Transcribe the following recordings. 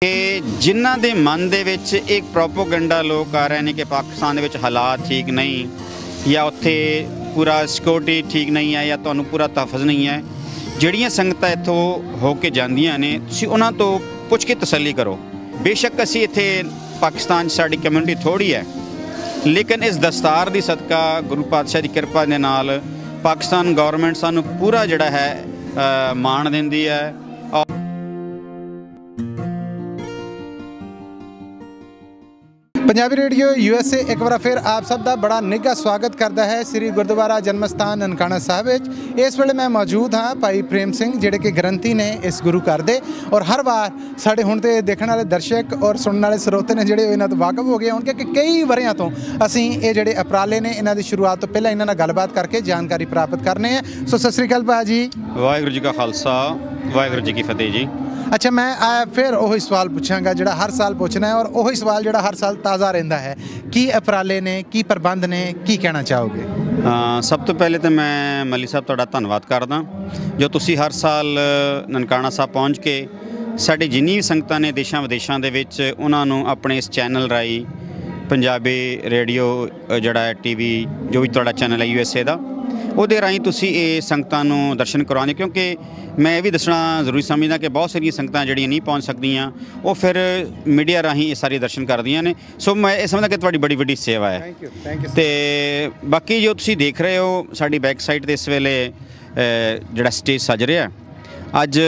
ਕਿ ਜਿਨ੍ਹਾਂ ਦੇ ਮਨ ਦੇ ਵਿੱਚ ਇੱਕ ਪ੍ਰੋਪੋਗੈਂਡਾ ਲੋਕ ਆ ਰਹੇ ਨੇ ਕਿ ਪਾਕਿਸਤਾਨ ਦੇ ਵਿੱਚ ਹਾਲਾਤ ਠੀਕ ਨਹੀਂ ਜਾਂ ਉੱਥੇ ਪੂਰਾ ਸਿਕਿਉਰਿਟੀ ਠੀਕ ਨਹੀਂ ਹੈ ਜਾਂ ਤੁਹਾਨੂੰ ਪੂਰਾ ਤਹਫਜ਼ ਨਹੀਂ ਹੈ। ਜਿਹੜੀਆਂ ਸੰਗਤਾਂ ਇੱਥੋਂ ਹੋ ਕੇ ਜਾਂਦੀਆਂ ਨੇ ਤੁਸੀਂ ਉਹਨਾਂ ਤੋਂ ਪੁੱਛ ਕੇ ਤਸੱਲੀ ਕਰੋ। ਬੇਸ਼ੱਕ ਅਸੀਂ ਇੱਥੇ ਪਾਕਿਸਤਾਨ 'ਚ ਸਾਡੀ ਕਮਿਊਨਿਟੀ ਥੋੜ੍ਹੀ ਹੈ, ਲੇਕਿਨ ਇਸ ਦਸਤਾਰ ਦੀ ਸਦਕਾ ਗੁਰੂ ਪਾਤਸ਼ਾਹ ਦੀ ਕਿਰਪਾ ਦੇ ਨਾਲ ਪਾਕਿਸਤਾਨ ਗੌਰਮੈਂਟ ਸਾਨੂੰ ਪੂਰਾ ਜਿਹੜਾ ਹੈ ਮਾਣ ਦਿੰਦੀ ਹੈ। पंजाबी रेडियो USA एक बार फिर आप सब का बड़ा निघा स्वागत करता है श्री गुरुद्वारा जन्म स्थान ननकाना साहब। इस वेले मैं मौजूद हाँ भाई प्रेम सिंह जिहड़े कि ग्रंथी ने इस गुरु घर दे, और हर बार साढ़े हुण ते देखने वाले दर्शक और सुनने वाले स्रोते ने जिहड़े इन्हां तो वाकफ हो गए होणगे कि कई वरियां तो असीं ये जिहड़े उपराले ने इन्हां दी शुरुआत तो पहलां इन्हां नाल गलबात करके जानकारी प्राप्त करने हैं। सो सत श्री अकाल भाजी। वाहिगुरू जी का खालसा वाहिगुरू जी की फतेह जी। अच्छा, मैं फिर वही सवाल पूछांगा जिहड़ा हर साल पूछना है, और वही सवाल जिहड़ा हर साल ताज़ा रहिंदा है। की उपराले ने, की प्रबंध ने, की कहना चाहोगे? सब तो पहले तो मैं मली साहब तुहाडा धन्नवाद करदा जो तुसीं हर साल ननकाना साहब पहुँच के साडी जिन्नी भी संगतां ने देशां विदेशां दे विच उन्हां नूं अपने इस चैनल राही पंजाबी रेडियो जिहड़ा TV जो भी तुहाडा चैनल है USA दा ਉਹਦੇ ਰਾਹੀਂ ਤੁਸੀਂ ਇਹ ਸੰਗਤਾਂ ਨੂੰ ਦਰਸ਼ਨ ਕਰਵਾਉਂਦੇ, ਕਿਉਂਕਿ ਮੈਂ ਇਹ ਵੀ ਦੱਸਣਾ ਜ਼ਰੂਰੀ ਸਮਝਦਾ ਕਿ ਬਹੁਤ ਸਾਰੀਆਂ ਸੰਗਤਾਂ ਜਿਹੜੀਆਂ ਨਹੀਂ ਪਹੁੰਚ ਸਕਦੀਆਂ ਉਹ ਫਿਰ ਮੀਡੀਆ ਰਾਹੀਂ ਇਹ ਸਾਰੇ ਦਰਸ਼ਨ ਕਰਦੀਆਂ ਨੇ। ਸੋ ਮੈਂ ਇਹ ਸਮਝਦਾ ਕਿ ਤੁਹਾਡੀ ਬੜੀ ਵੱਡੀ ਸੇਵਾ ਹੈ। Thank you. ਤੇ ਬਾਕੀ ਜੋ ਤੁਸੀਂ ਦੇਖ ਰਹੇ ਹੋ ਸਾਡੀ ਬੈਕ ਸਾਈਡ 'ਤੇ ਇਸ ਵੇਲੇ ਜਿਹੜਾ ਸਟੇਜ ਸੱਜ ਰਿਹਾ, ਅੱਜ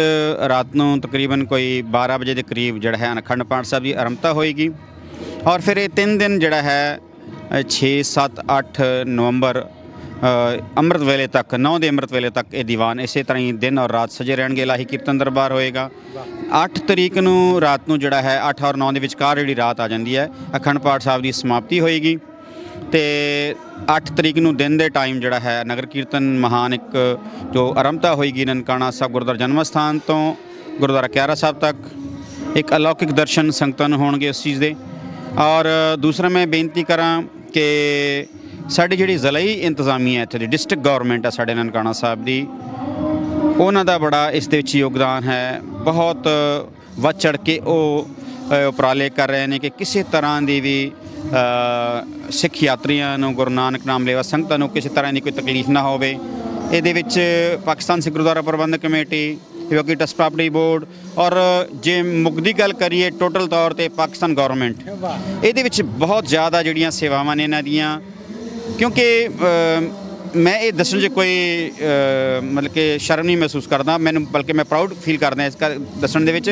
ਰਾਤ ਨੂੰ ਤਕਰੀਬਨ ਕੋਈ 12 ਵਜੇ ਦੇ ਕਰੀਬ ਜਿਹੜਾ ਹੈ ਅਖੰਡ ਪਾਠ ਸਾਹਿਬ ਦੀ ਆਰੰਭਤਾ ਹੋਏਗੀ, ਔਰ ਫਿਰ ਇਹ 3 ਦਿਨ ਜਿਹੜਾ ਹੈ 6, 7, 8 ਨਵੰਬਰ ਅੰਮ੍ਰਿਤ ਵੇਲੇ ਤੱਕ 9 ਦੇ ਅੰਮ੍ਰਿਤ ਵੇਲੇ ਤੱਕ ਇਹ ਦੀਵਾਨ ਇਸੇ ਤਰ੍ਹਾਂ ਹੀ ਦਿਨ ਔਰ ਰਾਤ ਸਜੇ ਰਹਿਣਗੇ। ਇਲਾਹੀ ਕੀਰਤਨ ਦਰਬਾਰ ਹੋਏਗਾ। 8 ਤਰੀਕ ਨੂੰ ਰਾਤ ਨੂੰ ਜਿਹੜਾ ਹੈ 8 ਔਰ 9 ਦੇ ਵਿਚਕਾਰ ਜਿਹੜੀ ਰਾਤ ਆ ਜਾਂਦੀ ਹੈ ਅਖੰਡ ਪਾਠ ਸਾਹਿਬ ਦੀ ਸਮਾਪਤੀ ਹੋਏਗੀ। ਅਤੇ 8 ਤਰੀਕ ਨੂੰ ਦਿਨ ਦੇ ਟਾਈਮ ਜਿਹੜਾ ਹੈ ਨਗਰ ਕੀਰਤਨ ਮਹਾਨ ਇੱਕ ਜੋ ਆਰੰਭਤਾ ਹੋਏਗੀ ਨਨਕਾਣਾ ਸਾਹਿਬ ਗੁਰਦੁਆਰਾ ਜਨਮ ਸਥਾਨ ਤੋਂ ਗੁਰਦੁਆਰਾ ਕਿਆਰਾ ਸਾਹਿਬ ਤੱਕ ਇੱਕ ਅਲੌਕਿਕ ਦਰਸ਼ਨ ਸੰਗਤਾਂ ਨੂੰ ਹੋਣਗੇ ਉਸ ਚੀਜ਼ ਦੇ। ਔਰ ਦੂਸਰਾ ਮੈਂ ਬੇਨਤੀ ਕਰਾਂ ਕਿ ਸਾਡੀ ਜਿਹੜੀ ਜ਼ਿਲ੍ਹੀ ਇੰਤਜ਼ਾਮੀਆ ਇੱਥੇ ਦੀ ਡਿਸਟ੍ਰਿਕਟ ਗੌਰਮੈਂਟ ਹੈ ਸਾਡੇ ਨਨਕਾਣਾ ਸਾਹਿਬ ਦੀ, ਉਹਨਾਂ ਦਾ ਬੜਾ ਇਸ ਦੇ ਵਿੱਚ ਯੋਗਦਾਨ ਹੈ। ਬਹੁਤ ਵੱਧ ਚੜ੍ਹ ਕੇ ਉਹ ਉਪਰਾਲੇ ਕਰ ਰਹੇ ਨੇ ਕਿ ਕਿਸੇ ਤਰ੍ਹਾਂ ਦੀ ਵੀ ਸਿੱਖ ਯਾਤਰੀਆਂ ਨੂੰ ਗੁਰੂ ਨਾਨਕ ਨਾਮ ਲੇਵਾ ਸੰਗਤਾਂ ਨੂੰ ਕਿਸੇ ਤਰ੍ਹਾਂ ਦੀ ਕੋਈ ਤਕਲੀਫ ਨਾ ਹੋਵੇ। ਇਹਦੇ ਵਿੱਚ ਪਾਕਿਸਤਾਨ ਸਿੱਖ ਗੁਰਦੁਆਰਾ ਪ੍ਰਬੰਧਕ ਕਮੇਟੀ, ਕਿਉਂਕਿ ਟਰੱਸਟ ਪ੍ਰਾਪਰਟੀ ਬੋਰਡ, ਔਰ ਜੇ ਮੁੱਕਦੀ ਗੱਲ ਕਰੀਏ ਟੋਟਲ ਤੌਰ 'ਤੇ ਪਾਕਿਸਤਾਨ ਗੌਰਮੈਂਟ ਇਹਦੇ ਵਿੱਚ ਬਹੁਤ ਜ਼ਿਆਦਾ ਜਿਹੜੀਆਂ ਸੇਵਾਵਾਂ ਨੇ ਇਹਨਾਂ ਦੀਆਂ। ਕਿਉਂਕਿ ਮੈਂ ਇਹ ਦੱਸਣ 'ਚ ਕੋਈ ਮਤਲਬ ਕਿ ਸ਼ਰਮ ਨਹੀਂ ਮਹਿਸੂਸ ਕਰਦਾ, ਮੈਨੂੰ ਬਲਕਿ ਮੈਂ ਪ੍ਰਾਊਡ ਫੀਲ ਕਰਦਾ ਇਸ ਦੱਸਣ ਦੇ ਵਿੱਚ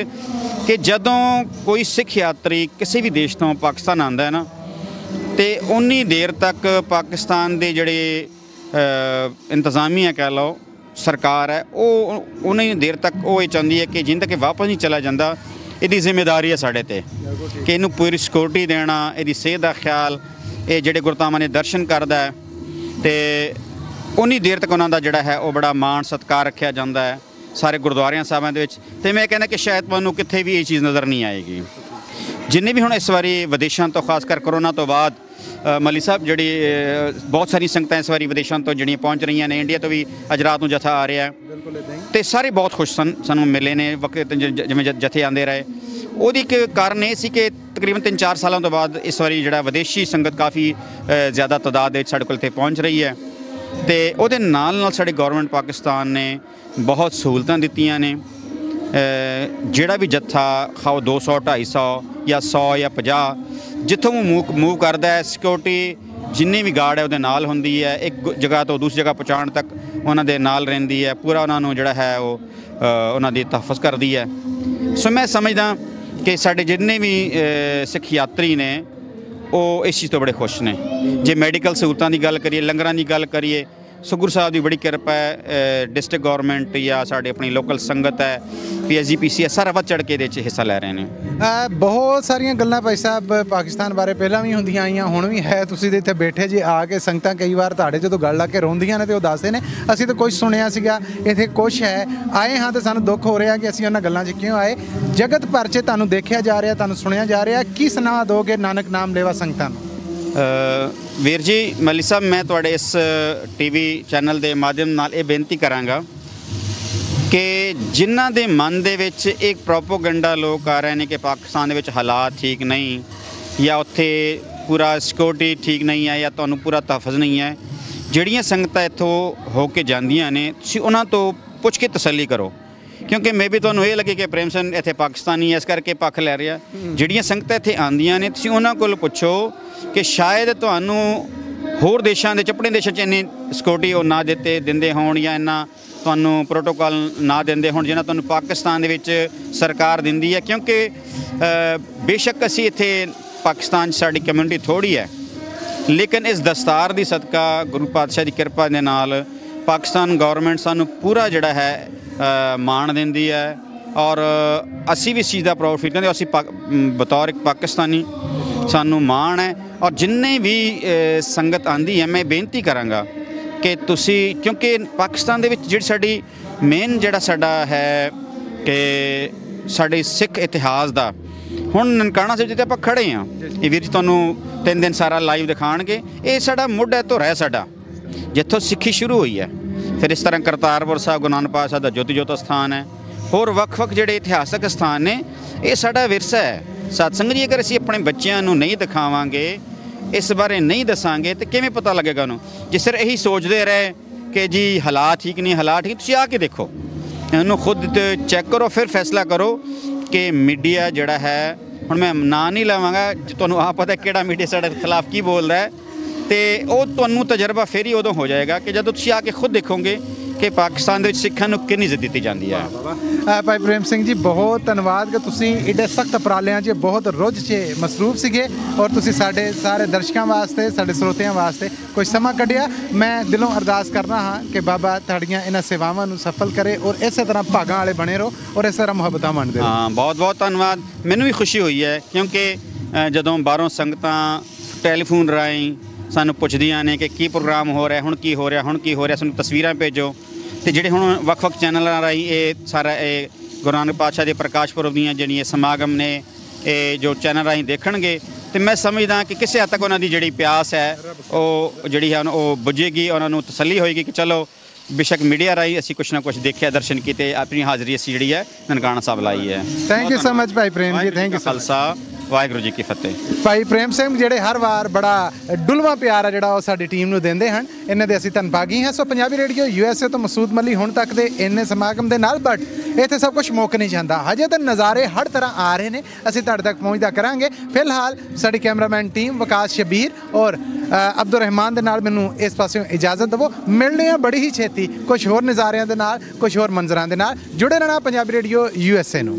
ਕਿ ਜਦੋਂ ਕੋਈ ਸਿੱਖ ਯਾਤਰੀ ਕਿਸੇ ਵੀ ਦੇਸ਼ ਤੋਂ ਪਾਕਿਸਤਾਨ ਆਉਂਦਾ ਹੈ ਨਾ, ਅਤੇ ਉਨੀ ਦੇਰ ਤੱਕ ਪਾਕਿਸਤਾਨ ਦੇ ਜਿਹੜੇ ਇੰਤਜ਼ਾਮੀਆ ਕਹਿ ਲਓ ਸਰਕਾਰ ਹੈ ਉਹ ਉਨੀ ਦੇਰ ਤੱਕ ਉਹ ਇਹ ਚਾਹੁੰਦੀ ਹੈ ਕਿ ਜਿੰਨ ਤੱਕ ਵਾਪਸ ਨਹੀਂ ਚਲਾ ਜਾਂਦਾ ਇਹਦੀ ਜ਼ਿੰਮੇਵਾਰੀ ਹੈ ਸਾਡੇ 'ਤੇ ਕਿ ਇਹਨੂੰ ਪੂਰੀ ਸਿਕਿਉਰਿਟੀ ਦੇਣਾ, ਇਹਦੀ ਸਿਹਤ ਦਾ ਖਿਆਲ, ਇਹ ਜਿਹੜੇ ਗੁਰਧਾਮਾਂ ਦੇ ਦਰਸ਼ਨ ਕਰਦਾ ਹੈ ਅਤੇ ਉਨੀ ਦੇਰ ਤੱਕ ਉਹਨਾਂ ਦਾ ਜਿਹੜਾ ਹੈ ਉਹ ਬੜਾ ਮਾਣ ਸਤਿਕਾਰ ਰੱਖਿਆ ਜਾਂਦਾ ਹੈ ਸਾਰੇ ਗੁਰਦੁਆਰਿਆਂ ਸਾਹਿਬਾਂ ਦੇ ਵਿੱਚ। ਅਤੇ ਮੈਂ ਕਹਿੰਦਾ ਕਿ ਸ਼ਾਇਦ ਤੁਹਾਨੂੰ ਕਿੱਥੇ ਵੀ ਇਹ ਚੀਜ਼ ਨਜ਼ਰ ਨਹੀਂ ਆਏਗੀ। ਜਿੰਨੇ ਵੀ ਹੁਣ ਇਸ ਵਾਰੀ ਵਿਦੇਸ਼ਾਂ ਤੋਂ ਖਾਸ ਕਰ ਕਰੋਨਾ ਤੋਂ ਬਾਅਦ ਮਲੀ ਸਾਹਿਬ ਜਿਹੜੀ ਬਹੁਤ ਸਾਰੀ ਸੰਗਤਾਂ ਇਸ ਵਾਰੀ ਵਿਦੇਸ਼ਾਂ ਤੋਂ ਜਿਹੜੀਆਂ ਪਹੁੰਚ ਰਹੀਆਂ ਨੇ, ਇੰਡੀਆ ਤੋਂ ਵੀ ਅੱਜ ਰਾਤ ਨੂੰ ਜਥਾ ਆ ਰਿਹਾ ਅਤੇ ਸਾਰੇ ਬਹੁਤ ਖੁਸ਼ ਸਨ, ਸਾਨੂੰ ਮਿਲੇ ਨੇ ਵਕਤ ਜਿਵੇਂ ਜਥੇ ਆਉਂਦੇ ਰਹੇ। ਉਹਦੀ ਇੱਕ ਕਾਰਨ ਇਹ ਸੀ ਕਿ ਤਕਰੀਬਨ 3-4 ਸਾਲਾਂ ਤੋਂ ਬਾਅਦ ਇਸ ਵਾਰੀ ਜਿਹੜਾ ਵਿਦੇਸ਼ੀ ਸੰਗਤ ਕਾਫੀ ਜ਼ਿਆਦਾ ਤਾਦਾਦ ਦੇ ਵਿੱਚ ਸਾਡੇ ਕੋਲ ਇੱਥੇ ਪਹੁੰਚ ਰਹੀ ਹੈ, ਅਤੇ ਉਹਦੇ ਨਾਲ ਨਾਲ ਸਾਡੇ ਗੌਰਮੈਂਟ ਪਾਕਿਸਤਾਨ ਨੇ ਬਹੁਤ ਸਹੂਲਤਾਂ ਦਿੱਤੀਆਂ ਨੇ। ਜਿਹੜਾ ਵੀ ਜੱਥਾ ਖਾਓ 200, 250 ਜਾਂ 100 ਜਾਂ 50 ਜਿੱਥੋਂ ਉਹ ਮੂਵ ਕਰਦਾ ਹੈ, ਸਿਕਿਉਰਿਟੀ ਜਿੰਨੀ ਵੀ ਗਾਰਡ ਹੈ ਉਹਦੇ ਨਾਲ ਹੁੰਦੀ ਹੈ, ਇੱਕ ਜਗ੍ਹਾ ਤੋਂ ਦੂਸਰੀ ਜਗ੍ਹਾ ਪਹੁੰਚਾਉਣ ਤੱਕ ਉਹਨਾਂ ਦੇ ਨਾਲ ਰਹਿੰਦੀ ਹੈ, ਪੂਰਾ ਉਹਨਾਂ ਨੂੰ ਜਿਹੜਾ ਹੈ ਉਹ ਉਹਨਾਂ ਦੀ ਤਹਫਜ਼ ਕਰਦੀ ਹੈ। ਸੋ ਮੈਂ ਸਮਝਦਾ ਕਿ ਸਾਡੇ ਜਿੰਨੇ ਵੀ ਸਿੱਖ ਯਾਤਰੀ ਨੇ ਉਹ ਇਸ ਚੀਜ਼ ਤੋਂ ਬੜੇ ਖੁਸ਼ ਨੇ। ਜੇ ਮੈਡੀਕਲ ਸਹੂਲਤਾਂ ਦੀ ਗੱਲ ਕਰੀਏ, ਲੰਗਰਾਂ ਦੀ ਗੱਲ ਕਰੀਏ, ਸੋ ਗੁਰੂ ਸਾਹਿਬ ਦੀ ਬੜੀ ਕਿਰਪਾ ਹੈ। ਡਿਸਟ੍ਰਿਕਟ ਗੌਰਮੈਂਟ ਜਾਂ ਸਾਡੇ ਆਪਣੀ ਲੋਕਲ ਸੰਗਤ ਹੈ, PSGPC ਹੈ, ਸਾਰਾ ਵੱਧ ਚੜ੍ਹ ਕੇ ਇਹਦੇ 'ਚ ਹਿੱਸਾ ਲੈ ਰਹੇ ਨੇ। ਬਹੁਤ ਸਾਰੀਆਂ ਗੱਲਾਂ ਭਾਈ ਸਾਹਿਬ ਪਾਕਿਸਤਾਨ ਬਾਰੇ ਪਹਿਲਾਂ ਵੀ ਹੁੰਦੀਆਂ ਆਈਆਂ, ਹੁਣ ਵੀ ਹੈ। ਤੁਸੀਂ ਇੱਥੇ ਬੈਠੇ ਜੇ ਆ ਕੇ ਸੰਗਤਾਂ ਕਈ ਵਾਰ ਤੁਹਾਡੇ ਜਦੋਂ ਗੱਲ ਲਾ ਕੇ ਰੋਂਦੀਆਂ ਨੇ ਤੇ ਉਹ ਦੱਸਦੇ ਨੇ ਅਸੀਂ ਤਾਂ ਕੁਛ ਸੁਣਿਆ ਸੀਗਾ, ਇੱਥੇ ਕੁਛ ਹੈ, ਆਏ ਹਾਂ ਤਾਂ ਸਾਨੂੰ ਦੁੱਖ ਹੋ ਰਿਹਾ ਕਿ ਅਸੀਂ ਉਹਨਾਂ ਗੱਲਾਂ 'ਚ ਕਿਉਂ ਆਏ। ਜਗਤ ਭਰ 'ਚ ਤੁਹਾਨੂੰ ਦੇਖਿਆ ਜਾ ਰਿਹਾ, ਤੁਹਾਨੂੰ ਸੁਣਿਆ ਜਾ ਰਿਹਾ, ਕੀ ਸੁਣਾ ਦੋਗੇ ਨਾਨਕ ਨਾਮ ਲੇਵਾ ਸੰਗਤਾਂ ਨੂੰ? ਵੀਰ ਜੀ ਮਲੀ ਸਾਹਿਬ, ਮੈਂ ਤੁਹਾਡੇ ਇਸ TV ਚੈਨਲ ਦੇ ਮਾਧਿਅਮ ਨਾਲ ਇਹ ਬੇਨਤੀ ਕਰਾਂਗਾ ਕਿ ਜਿਨ੍ਹਾਂ ਦੇ ਮਨ ਦੇ ਵਿੱਚ ਇੱਕ ਪ੍ਰੋਪੋਗੰਡਾ ਲੋਕ ਆ ਰਹੇ ਨੇ ਕਿ ਪਾਕਿਸਤਾਨ ਦੇ ਵਿੱਚ ਹਾਲਾਤ ਠੀਕ ਨਹੀਂ ਜਾਂ ਉੱਥੇ ਪੂਰਾ ਸਿਕਿਉਰਿਟੀ ਠੀਕ ਨਹੀਂ ਹੈ ਜਾਂ ਤੁਹਾਨੂੰ ਪੂਰਾ ਤਹਫਜ਼ ਨਹੀਂ ਹੈ, ਜਿਹੜੀਆਂ ਸੰਗਤਾਂ ਇੱਥੋਂ ਹੋ ਕੇ ਜਾਂਦੀਆਂ ਨੇ ਤੁਸੀਂ ਉਹਨਾਂ ਤੋਂ ਪੁੱਛ ਕੇ ਤਸੱਲੀ ਕਰੋ, ਕਿਉਂਕਿ ਮੇਬੀ ਤੁਹਾਨੂੰ ਇਹ ਲੱਗੇ ਕਿ ਪ੍ਰੇਮ ਸਿੰਘ ਇੱਥੇ ਪਾਕਿਸਤਾਨੀ ਹੈ ਇਸ ਕਰਕੇ ਪੱਖ ਲੈ ਰਿਹਾ। ਜਿਹੜੀਆਂ ਸੰਗਤਾਂ ਇੱਥੇ ਆਉਂਦੀਆਂ ਨੇ ਤੁਸੀਂ ਉਹਨਾਂ ਕੋਲ ਪੁੱਛੋ ਕਿ ਸ਼ਾਇਦ ਤੁਹਾਨੂੰ ਹੋਰ ਦੇਸ਼ਾਂ ਦੇ ਆਪਣੇ ਦੇਸ਼ਾਂ 'ਚ ਇੰਨੀ ਸਿਕਿਉਰਿਟੀ ਉਹ ਨਾ ਦਿੰਦੇ ਹੋਣ ਜਾਂ ਇੰਨਾ ਤੁਹਾਨੂੰ ਪ੍ਰੋਟੋਕਾਲ ਨਾ ਦਿੰਦੇ ਹੋਣ ਜਿਨ੍ਹਾਂ ਤੁਹਾਨੂੰ ਪਾਕਿਸਤਾਨ ਦੇ ਵਿੱਚ ਸਰਕਾਰ ਦਿੰਦੀ ਹੈ। ਕਿਉਂਕਿ ਬੇਸ਼ੱਕ ਅਸੀਂ ਇੱਥੇ ਪਾਕਿਸਤਾਨ 'ਚ ਸਾਡੀ ਕਮਿਊਨਿਟੀ ਥੋੜ੍ਹੀ ਹੈ, ਲੇਕਿਨ ਇਸ ਦਸਤਾਰ ਦੀ ਸਦਕਾ ਗੁਰੂ ਪਾਤਸ਼ਾਹ ਦੀ ਕਿਰਪਾ ਦੇ ਨਾਲ ਪਾਕਿਸਤਾਨ ਗੌਰਮੈਂਟ ਸਾਨੂੰ ਪੂਰਾ ਜਿਹੜਾ ਹੈ ਮਾਣ ਦਿੰਦੀ ਹੈ ਔਰ ਅਸੀਂ ਵੀ ਇਸ ਚੀਜ਼ ਦਾ ਪ੍ਰਾਊਡ ਫੀਲ ਕਰਦੇ। ਅਸੀਂ ਬਤੌਰ ਇੱਕ ਪਾਕਿਸਤਾਨੀ ਸਾਨੂੰ ਮਾਣ ਹੈ ਔਰ ਜਿੰਨੇ ਵੀ ਸੰਗਤ ਆਉਂਦੀ ਹੈ ਮੈਂ ਬੇਨਤੀ ਕਰਾਂਗਾ ਕਿ ਤੁਸੀਂ, ਕਿਉਂਕਿ ਪਾਕਿਸਤਾਨ ਦੇ ਵਿੱਚ ਜਿਹੜੀ ਸਾਡੀ ਮੇਨ ਜਿਹੜਾ ਸਾਡਾ ਹੈ ਕਿ ਸਾਡੇ ਸਿੱਖ ਇਤਿਹਾਸ ਦਾ, ਹੁਣ ਨਨਕਾਣਾ ਸਾਹਿਬ ਜਿੱਥੇ ਆਪਾਂ ਖੜ੍ਹੇ ਹਾਂ, ਇਹ ਵੀਰ ਜੀ ਤੁਹਾਨੂੰ 3 ਦਿਨ ਸਾਰਾ ਲਾਈਵ ਦਿਖਾਉਣਗੇ, ਇਹ ਸਾਡਾ ਮੁੱਢ ਹੈ ਧੁਰਾ ਹੈ ਸਾਡਾ, ਜਿੱਥੋਂ ਸਿੱਖੀ ਸ਼ੁਰੂ ਹੋਈ ਹੈ। ਫਿਰ ਇਸ ਤਰ੍ਹਾਂ ਕਰਤਾਰਪੁਰ ਸਾਹਿਬ ਗੁਰੂ ਨਾਨਕ ਪਾਤਸ਼ਾਹ ਦਾ ਜੋਤੀ ਜੋਤ ਸਥਾਨ ਹੈ, ਹੋਰ ਵੱਖ-ਵੱਖ ਜਿਹੜੇ ਇਤਿਹਾਸਕ ਸਥਾਨ ਨੇ, ਇਹ ਸਾਡਾ ਵਿਰਸਾ ਹੈ। ਸਤਸੰਗ ਜੀ, ਅਗਰ ਅਸੀਂ ਆਪਣੇ ਬੱਚਿਆਂ ਨੂੰ ਨਹੀਂ ਦਿਖਾਵਾਂਗੇ, ਇਸ ਬਾਰੇ ਨਹੀਂ ਦੱਸਾਂਗੇ ਤਾਂ ਕਿਵੇਂ ਪਤਾ ਲੱਗੇਗਾ ਉਹਨੂੰ। ਜਿਸ ਤਰ੍ਹਾਂ ਇਹੀ ਸੋਚਦੇ ਰਹੇ ਕਿ ਜੀ ਹਾਲਾਤ ਠੀਕ ਨਹੀਂ, ਹਾਲਾਤ ਠੀਕ, ਤੁਸੀਂ ਆ ਕੇ ਦੇਖੋ, ਇਹਨੂੰ ਖੁਦ ਚੈੱਕ ਕਰੋ, ਫਿਰ ਫੈਸਲਾ ਕਰੋ ਕਿ ਮੀਡੀਆ ਜਿਹੜਾ ਹੈ, ਹੁਣ ਮੈਂ ਨਾਂ ਨਹੀਂ ਲਵਾਂਗਾ, ਤੁਹਾਨੂੰ ਆਪ ਪਤਾ ਕਿਹੜਾ ਮੀਡੀਆ ਸਾਡੇ ਖਿਲਾਫ ਕੀ ਬੋਲਦਾ ਹੈ, ਅਤੇ ਉਹ ਤੁਹਾਨੂੰ ਤਜਰਬਾ ਫਿਰ ਹੀ ਉਦੋਂ ਹੋ ਜਾਏਗਾ ਕਿ ਜਦੋਂ ਤੁਸੀਂ ਆ ਕੇ ਖੁਦ ਦੇਖੋਗੇ ਕਿ ਪਾਕਿਸਤਾਨ ਦੇ ਵਿੱਚ ਸਿੱਖਾਂ ਨੂੰ ਕਿੰਨੀ ਇੱਜ਼ਤ ਦਿੱਤੀ ਜਾਂਦੀ ਹੈ। ਭਾਈ ਪ੍ਰੇਮ ਸਿੰਘ ਜੀ, ਬਹੁਤ ਧੰਨਵਾਦ ਕਿ ਤੁਸੀਂ ਏਡੇ ਸਖਤ ਉਪਰਾਲਿਆਂ 'ਚ ਬਹੁਤ ਰੁੱਝ 'ਚ ਮਸਰੂਫ ਸੀਗੇ ਔਰ ਤੁਸੀਂ ਸਾਡੇ ਸਾਰੇ ਦਰਸ਼ਕਾਂ ਵਾਸਤੇ, ਸਾਡੇ ਸਰੋਤਿਆਂ ਵਾਸਤੇ ਕੁਝ ਸਮਾਂ ਕੱਢਿਆ। ਮੈਂ ਦਿਲੋਂ ਅਰਦਾਸ ਕਰਦਾ ਹਾਂ ਕਿ ਬਾਬਾ ਤੁਹਾਡੀਆਂ ਇਹਨਾਂ ਸੇਵਾਵਾਂ ਨੂੰ ਸਫਲ ਕਰੇ ਔਰ ਇਸੇ ਤਰ੍ਹਾਂ ਭਾਗਾਂ ਵਾਲੇ ਬਣੇ ਰਹੋ ਔਰ ਇਸ ਤਰ੍ਹਾਂ ਮੁਹੱਬਤਾਂ ਵੰਡਦੇ ਰਹੋ। ਹਾਂ, ਬਹੁਤ ਬਹੁਤ ਧੰਨਵਾਦ। ਮੈਨੂੰ ਵੀ ਖੁਸ਼ੀ ਹੋਈ ਹੈ ਕਿਉਂਕਿ ਜਦੋਂ ਬਾਹਰੋਂ ਸੰਗਤਾਂ ਟੈਲੀਫੋਨ ਰਾਹੀਂ ਸਾਨੂੰ ਪੁੱਛਦੀਆਂ ਨੇ ਕਿ ਕੀ ਪ੍ਰੋਗਰਾਮ ਹੋ ਰਿਹਾ, ਹੁਣ ਕੀ ਹੋ ਰਿਹਾ, ਹੁਣ ਕੀ ਹੋ ਰਿਹਾ, ਸਾਨੂੰ ਤਸਵੀਰਾਂ ਭੇਜੋ। ਅਤੇ ਜਿਹੜੇ ਹੁਣ ਵੱਖ-ਵੱਖ ਚੈਨਲਾਂ ਰਾਹੀਂ ਇਹ ਸਾਰਾ ਇਹ ਗੁਰੂ ਨਾਨਕ ਪਾਤਸ਼ਾਹ ਦੇ ਪ੍ਰਕਾਸ਼ ਪੁਰਬ ਦੀਆਂ ਜਿਹੜੀਆਂ ਸਮਾਗਮ ਨੇ ਇਹ ਜੋ ਚੈਨਲ ਰਾਹੀਂ ਦੇਖਣਗੇ, ਅਤੇ ਮੈਂ ਸਮਝਦਾ ਕਿ ਕਿਸੇ ਹੱਦ ਤੱਕ ਉਹਨਾਂ ਦੀ ਜਿਹੜੀ ਪਿਆਸ ਹੈ ਉਹ ਜਿਹੜੀ ਹੈ ਉਹ ਬੁੱਝੇਗੀ, ਉਹਨਾਂ ਨੂੰ ਤਸੱਲੀ ਹੋਏਗੀ ਕਿ ਚਲੋ ਬੇਸ਼ੱਕ ਮੀਡੀਆ ਰਾਹੀਂ ਅਸੀਂ ਕੁਛ ਨਾ ਕੁਛ ਦੇਖਿਆ, ਦਰਸ਼ਨ ਕੀਤੇ, ਆਪਣੀ ਹਾਜ਼ਰੀ ਅਸੀਂ ਜਿਹੜੀ ਹੈ ਨਨਕਾਣਾ ਸਾਹਿਬ ਲਾਈ ਹੈ। Thank you so much Bhai Prem ji, thank you. Khalsa, Waheguru ji ਕੀ ਫਤਿਹ। ਭਾਈ ਪ੍ਰੇਮ ਸਿੰਘ ਜਿਹੜੇ ਹਰ ਵਾਰ ਬੜਾ ਡੁਲਵਾ ਪਿਆਰ ਆ ਜਿਹੜਾ ਉਹ ਸਾਡੀ ਟੀਮ ਨੂੰ ਦਿੰਦੇ ਹਨ, ਇਹਨਾਂ ਦੇ ਅਸੀਂ ਧੰਨਵਾਦੀ ਹਾਂ। ਸੋ ਪੰਜਾਬੀ ਰੇਡੀਓ USA ਤੋਂ ਮਸੂਦ ਮੱਲੀ ਹੁਣ ਤੱਕ ਦੇ ਇੰਨੇ ਸਮਾਗਮ ਦੇ ਨਾਲ, ਬਟ ਇੱਥੇ ਸਭ ਕੁਝ ਮੁੱਕ ਨਹੀਂ ਜਾਂਦਾ, ਹਜੇ ਤਾਂ ਨਜ਼ਾਰੇ ਹਰ ਤਰ੍ਹਾਂ ਆ ਰਹੇ ਨੇ, ਅਸੀਂ ਤੁਹਾਡੇ ਤੱਕ ਪਹੁੰਚਦਾ ਕਰਾਂਗੇ। ਫਿਲਹਾਲ ਸਾਡੀ ਕੈਮਰਾਮੈਨ ਟੀਮ ਵਿਕਾਸ ਸ਼ਬੀਰ ਔਰ ਅਬਦੁਰ ਰਹਿਮਾਨ ਦੇ ਨਾਲ ਮੈਨੂੰ ਇਸ ਪਾਸਿਓਂ ਇਜਾਜ਼ਤ ਦੇਵੋ। ਮਿਲਦੇ ਹਾਂ ਬੜੀ ਹੀ ਛੇਤੀ ਕੁਝ ਹੋਰ ਨਜ਼ਾਰਿਆਂ ਦੇ ਨਾਲ, ਕੁਝ ਹੋਰ ਮੰਜ਼ਰਾਂ ਦੇ ਨਾਲ। ਜੁੜੇ ਰਹਿਣਾ ਪੰਜਾਬੀ ਰੇਡੀਓ USA ਨੂੰ।